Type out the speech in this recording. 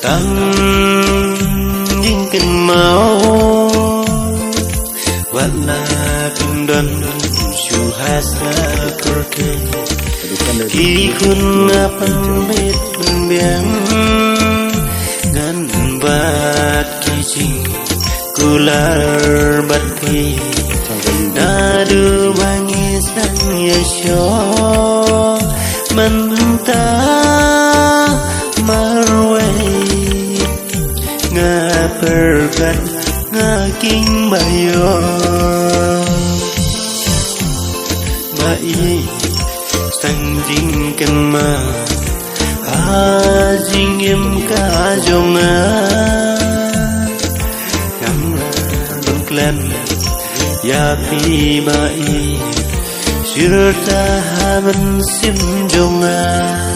tăng dinh kinh máu wala kundan shuhasa kurke ikun pamit biang gan bat kijing kular bati nadu bangisan yasho manta marway nga pergat nga king bayo mai sang jing kan ma jing em ka jong a kam dong klan ya pi mai sirta haban sim jong a